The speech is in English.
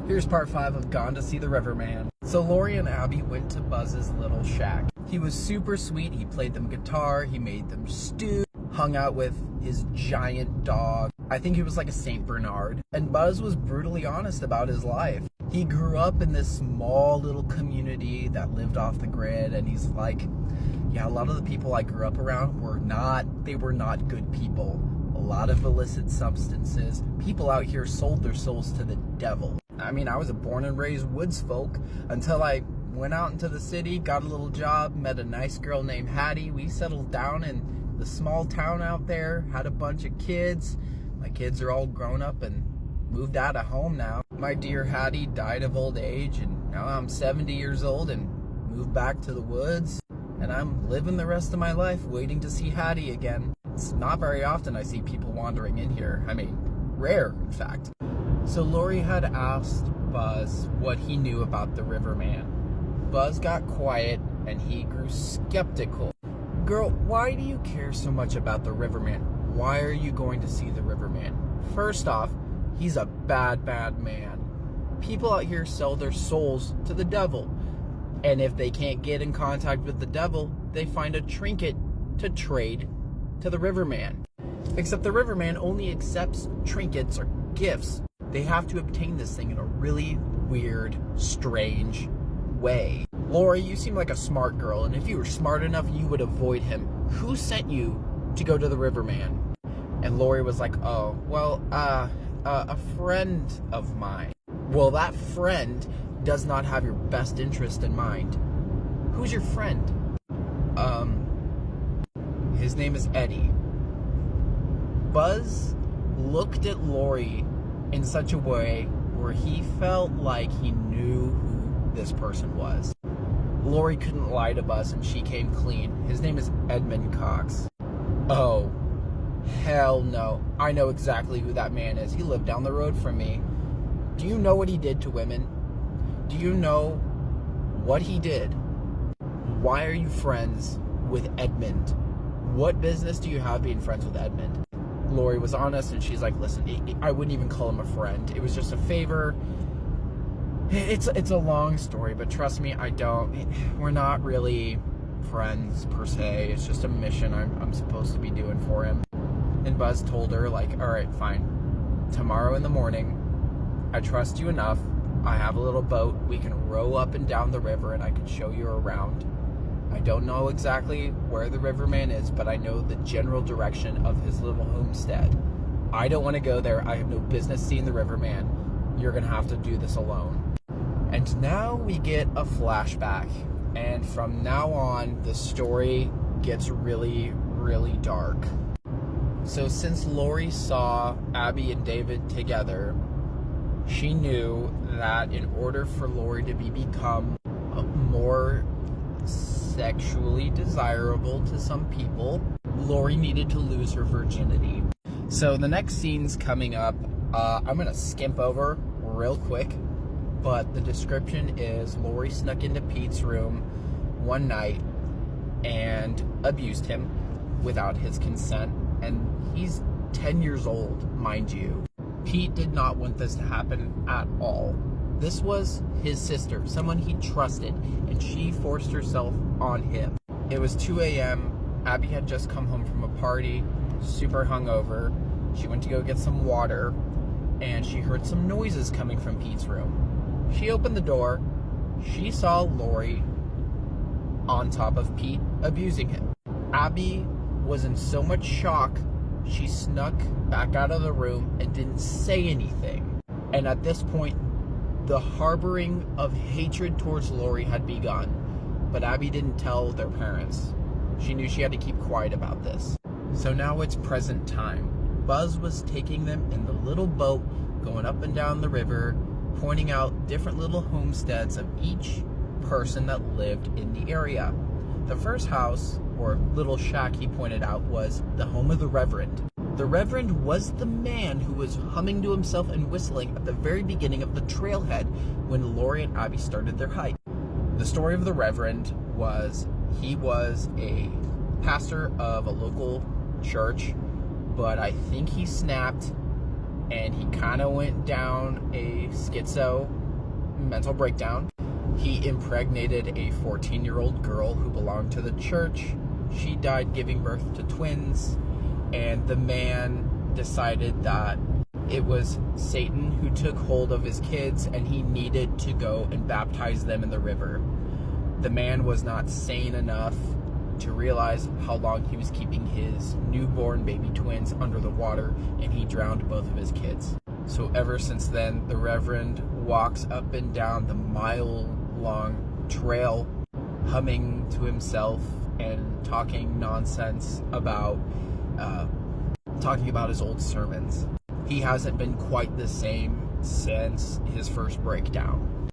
Here's part 5 of Gone to See the Riverman. So Lori and Abby went to Buzz's little shack. He was super sweet. He played them guitar, he made them stew, hung out with his giant dog. I think he was like a Saint Bernard. And Buzz was brutally honest about his life. He grew up in this small little community that lived off the grid, and he's like, yeah, a lot of the people I grew up around were not good people. A lot of illicit substances. People out here sold their souls to the devil. I mean, I was a born and raised woods folk until I went out into the city, got a little job, met a nice girl named Hattie. We settled down in the small town out there, had a bunch of kids. My kids are all grown up and moved out of home now. My dear Hattie died of old age, and now I'm 70 years old and moved back to the woods. And I'm living the rest of my life waiting to see Hattie again. It's not very often I see people wandering in here. I mean, rare, in fact. So Lori had asked Buzz what he knew about the Riverman. Buzz got quiet and he grew skeptical. Girl, why do you care so much about the Riverman? Why are you going to see the Riverman? First off, he's a bad man. People out here sell their souls to the devil. And if they can't get in contact with the devil, they find a trinket to trade to the Riverman. Except the Riverman only accepts trinkets or gifts. They have to obtain this thing in a really weird, strange way. Lori, you seem like a smart girl, and if you were smart enough, you would avoid him. Who sent you to go to the Riverman? And Lori was like, oh, well, a friend of mine. Well, that friend does not have your best interest in mind. Who's your friend? His name is Eddie. Buzz looked at Lori in such a way where he felt like he knew who this person was. Lori couldn't lie to Buzz, and she came clean. His name is Edmund Cox. Oh, hell no. I know exactly who that man is. He lived down the road from me. Do you know what he did to women? Do you know what he did? Why are you friends with Edmund? What business do you have being friends with Edmund? Lori was honest, and she's like, listen, I wouldn't even call him a friend. It was just a favor. It's a long story, but trust me, we're not really friends per se. It's just a mission I'm supposed to be doing for him. And Buzz told her, like, all right, fine. Tomorrow in the morning, I trust you enough. I have a little boat. We can row up and down the river, and I can show you around. I don't know exactly where the Riverman is, but I know the general direction of his little homestead. I don't want to go there. I have no business seeing the Riverman. You're going to have to do this alone. And now we get a flashback. And from now on, the story gets really, really dark. So since Lori saw Abby and David together, she knew that in order for Lori to become more sexually desirable to some people, Lori needed to lose her virginity. So the next scene's coming up. I'm going to skimp over real quick, but the description is Lori snuck into Pete's room one night and abused him without his consent, and he's 10 years old, mind you. Pete did not want this to happen at all. This was his sister, someone he trusted, and she forced herself on him. It was 2 a.m. Abby had just come home from a party, super hungover. She went to go get some water, and she heard some noises coming from Pete's room. She opened the door. She saw Lori on top of Pete, abusing him. Abby was in so much shock, she snuck back out of the room and didn't say anything. And at this point, the harboring of hatred towards Lori had begun, but Abby didn't tell their parents. She knew she had to keep quiet about this. So now it's present time. Buzz was taking them in the little boat, going up and down the river, pointing out different little homesteads of each person that lived in the area. The first house, or little shack he pointed out, was the home of the Reverend. The Reverend was the man who was humming to himself and whistling at the very beginning of the trailhead when Lori and Abby started their hike. The story of the Reverend was he was a pastor of a local church, but I think he snapped and he kind of went down a schizo mental breakdown. He impregnated a 14-year-old girl who belonged to the church. She died giving birth to twins, and the man decided that it was Satan who took hold of his kids and he needed to go and baptize them in the river. The man was not sane enough to realize how long he was keeping his newborn baby twins under the water, and he drowned both of his kids. So ever since then, the Reverend walks up and down the mile-long trail, humming to himself and talking nonsense about his old sermons. He hasn't been quite the same since his first breakdown.